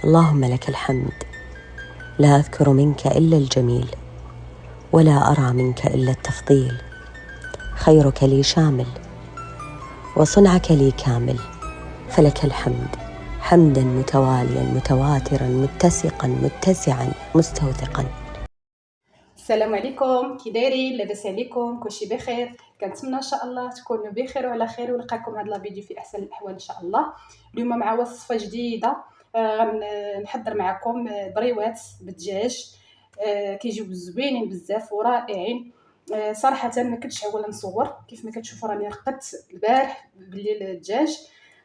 اللهم لك الحمد، لا أذكر منك إلا الجميل، ولا أرى منك إلا التفضيل. خيرك لي شامل، وصنعك لي كامل، فلك الحمد حمدا متواليا متواترا متسقا متسعا مستوثقا. السلام عليكم، كي دايرين؟ لاباس عليكم؟ كلشي بخير؟ كنتمنى ان شاء الله تكونوا بخير وعلى خير، ونلقاكم هذا الفيديو في احسن الاحوال ان شاء الله. اليوم مع وصفه جديده، غنحضر معكم بريوات بالدجاج. كيجيو زوينين بزاف ورائعين. صراحه ما كنتش عوالة نصور، كيف ما كتشوفوا راني رقدت البارح بالليل الدجاج،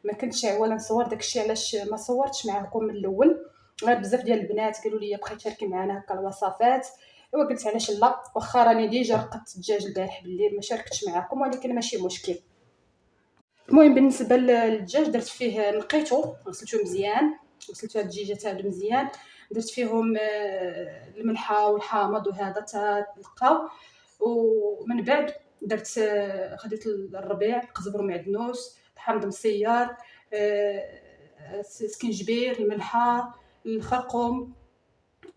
ما كنتش عوالة نصور. داكشي علاش ما صورتش معكم من الاول. غير بزاف ديال البنات قالوا لي بقيتي تشاركي معنا هكا الوصفات، ايوا قلت علاش لا، واخا راني ديجا رقدت الدجاج البارح بالليل ما شاركتش معكم، ولكن ماشي مشكل. المهم بالنسبه للدجاج درت فيه، نقيته غسلته مزيان، غسلت هاد الدجاجات هادو مزيان، درت فيهم الملحه والحامض وهذا تلقاو. ومن بعد درت خديت الربيع، القزبر معدنوس، الحامض مسيار، سكنجبير، الملحه، الخرقوم،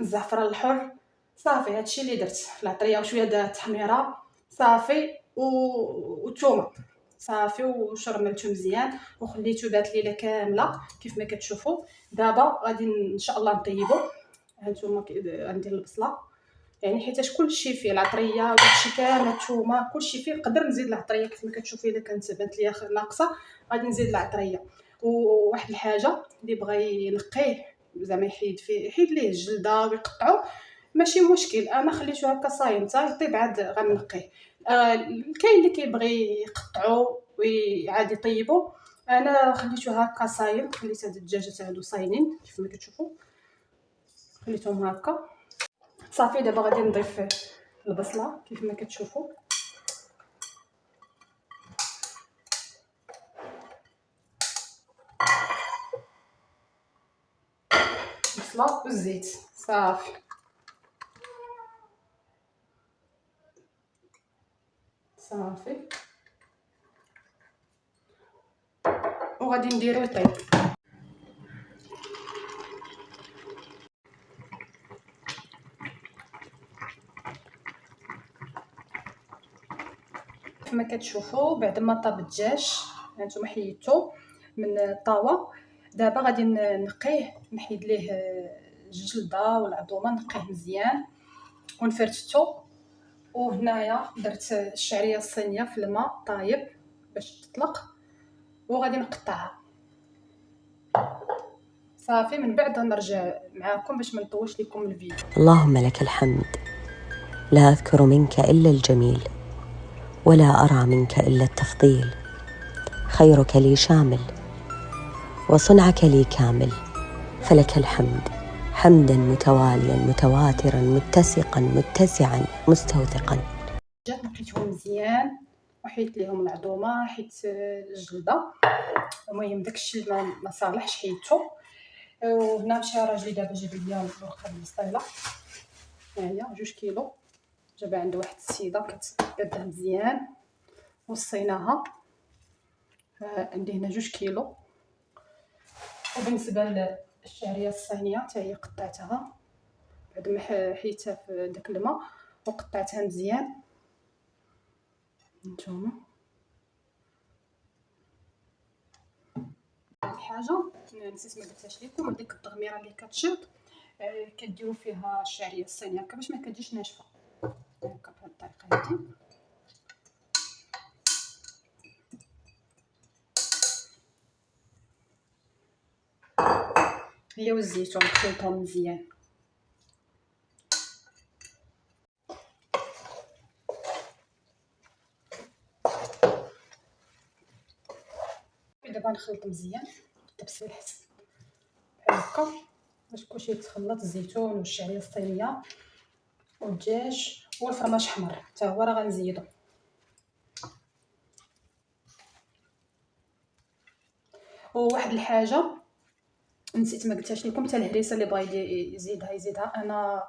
الزعفران الحر. صافي هادشي اللي درت، العطريه وشويه د التحميره صافي، والثومه صافي، وشرملته مزيان وخليته بات ليله كامله كيف ما كتشوفوا. دابا غادي ان شاء الله نطيبو. هانتوما غندير البصله، يعني حيتاش كلشي فيه العطريه وداكشي كامل، الثومه كلشي فيه. نقدر نزيد العطريه كيف ما كتشوفي، الا كانت بانت ليا ناقصه غادي نزيد العطريه. وواحد الحاجه اللي بغى ينقيه زعما يحيد ليه الجلده ويقطعو، ماشي مشكل، انا خليته هكا صايم حتى يطيب عاد غنقيه. كاين اللي كيبغي يقطعو وعاد يطيبو، انا خليته هكا صايم. خليت هاد الدجاجات هادو صاينين كيف ما كتشوفوا، خليتهم هكا صافي. دابا غادي نضيف البصله كيف ما كتشوفوا، البصله والزيت صافي. صافي وغادي نديرو يطيب. كما كتشوفوا بعد ما طاب الدجاج هانتوما حيدته من الطاوه. دابا غادي نقيه، نحيد ليه الجلده والعظومه، نقيه مزيان ونفرتتو. وهنايا درت الشعريه الصينيه في الماء طايب باش تطلق، وغادي نقطعها صافي. من بعد نرجع معاكم باش ما نطولش لكم الفيديو. اللهم لك الحمد، لا أذكر منك إلا الجميل، ولا أرى منك إلا التفضيل. خيرك لي شامل، وصنعك لي كامل، فلك الحمد حمدا متواليا متواترا متسقا متسعا مستوثقا. جات نقيتهم مزيان وحيت ليهم العظومه، حيت الجلده. المهم داكشي ما صالحش حيدته. وهنا مشى راجلي دابا جاب ليا الورقه البسطيله، ها هي 2 كيلو. جاب عند واحد السيده كتقادها مزيان وصيناها. عندي هنا 2 كيلو. وبالنسبه للشعريه الصينيه حتى هي قطعتها بعد ما حيتها في داك الماء وقطعتها مزيان. نتوما الحاجه نسيت ما قلتهاش لكم، هذيك التغميره اللي كتشط كديروا فيها الشعريه الصينيه هكا باش ما كتجيش ناشفه، هكا بهاد الطريقه هادي. هي والزيتون خلطهم مزيان. دابا نخلط مزيان التبسيل حسن بحال هكا باش كلشي يتخلط، الزيتون والشعريه الصينيه والدجاج والفرماج حمر حتى هو راه غنزيدو. وواحد الحاجه نسيت ما قلتهاش لكم، حتى الهريسه اللي بغا يزيدها. انا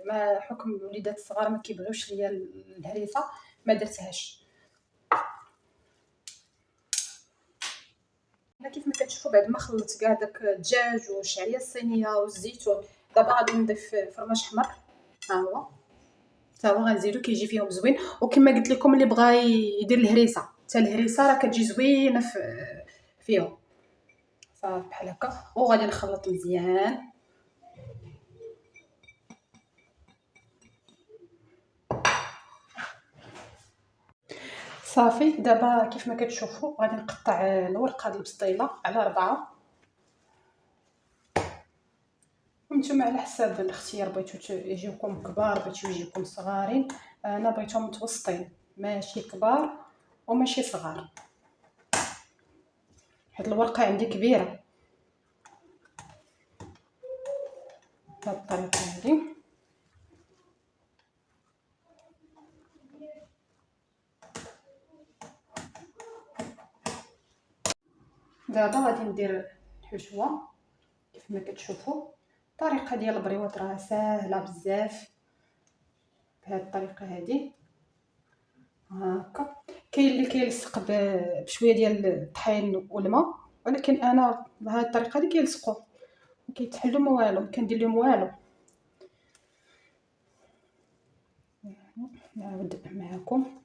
مع حكم الوليدات الصغار ما كيبغيوش ليا الهريسه، ما درتهاش. هنا كيف ما كتشوفوا بعد ما خلطت كاع داك الدجاج والشعريه الصينيه والزيتون، دابا غادي نضيف فرماج حمر. ها هو حتى هو غنزيدو كيجي فيهم زوين. وكما قلت لكم اللي بغا يدير الهريسه، حتى الهريسه راه كتجي زوينه فيهم. صافي بحال هكا وغادي نخلط مزيان. صافي دابا كيف ما كتشوفوا غادي نقطع الورقه ديال البسطيله على 4. نتوما على حساب الاختيار، بغيتو يجيوكم كبار بغيتو يجيوكم صغارين. انا بغيتهم متوسطين، ماشي كبار وماشي صغار. هاد الورقه عندي كبيره بهاد الطريقه هادي. دابا غادي ندير الحشوه كيف ما كتشوفوا. الطريقه ديال البريوات راه ساهله بزاف بهاد الطريقه هادي. هاكا كاين اللي كيلصق بشويه ديال الطحين والماء، ولكن انا بهاد الطريقه هادي كيلصقوا ما كيتحلوا ما والو، ما كندير لهم والو. نعاود معكم.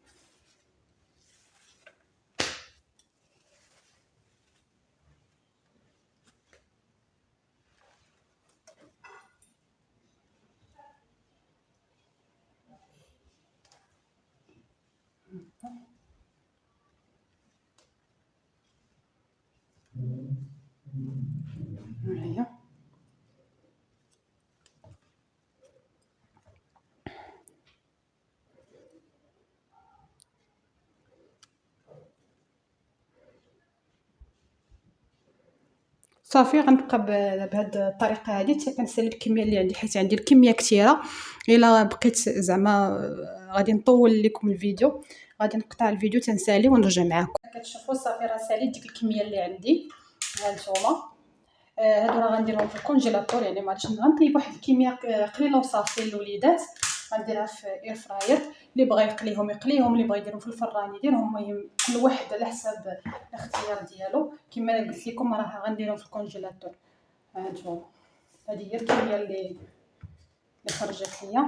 هيا صافي غنبقى بهاد الطريقه هادي حتى كنسالي الكميه اللي عندي، حيت عندي الكميه كثيره. الا بقيت زعما غادي نطول لكم الفيديو، غادي نقطع الفيديو تنسالي ونرجع معاكم. كتشوفوا صافي راه ساليت ديك الكميه اللي عندي. ها نتوما هادو راه غنديرهم في الكونجيلاتور، يعني معليش غنطيب واحد الكميه قليله وصافي للوليدات. غنديرها في اير فراير، اللي بغى يقليهم يقليهم، اللي بغى يديرهم في الفران يديرهم. المهم كل واحد على حساب الاختيار ديالو. كما قلت لكم راه غنديرهم في الكونجيلاتور. ها نتوما هذه هي الكميه اللي خرجت ليا.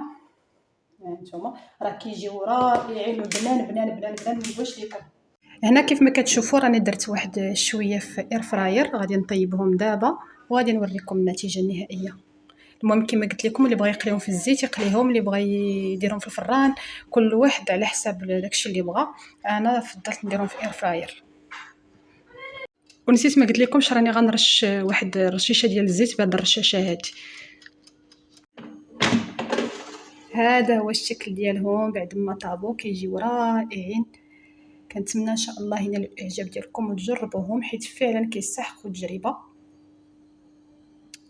ها نتوما راه كيجيو رائعين وبنان بنان بنان بنان ما نبغيش لكم. هنا كيف ما كتشوفوا راني درت واحد شويه في اير فراير، غادي نطيبهم دابا وغادي نوريكم النتيجه النهائيه. المهم كما قلت لكم اللي بغى يقليهم في الزيت يقليهم، اللي بغى يديرهم في الفران كل واحد على حساب داكشي اللي بغى. انا فضلت نديرهم في اير فراير. ونسيت ما قلت لكمش راني غنرش واحد الرشيشه ديال الزيت بهاد الرشاشه هادي. هذا هو الشكل ديالهم بعد ما طابوا، كيجيو رائعين. كنتمنى ان شاء الله ينال الاعجاب ديالكم وتجربوهم، حيت فعلا كيستحقوا التجربه.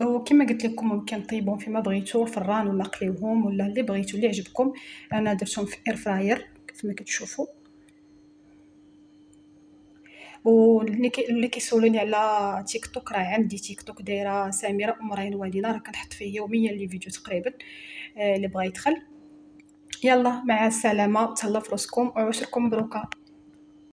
وكما قلت لكم ممكن طيبهم فيما بغيتو، الفران ولا قليوهم ولا اللي بغيتو اللي عجبكم. انا درتهم في اير فراير كيف ما كتشوفوا. واللي كيسولوني على تيك توك، راه عندي تيك توك دايره سميره ام رينوالدينا، راه كنحط فيه يوميا لي فيديو تقريبا. اللي بغى يدخل. يلا مع السلامه، تهلاو في راسكم وعشركم مبروكه.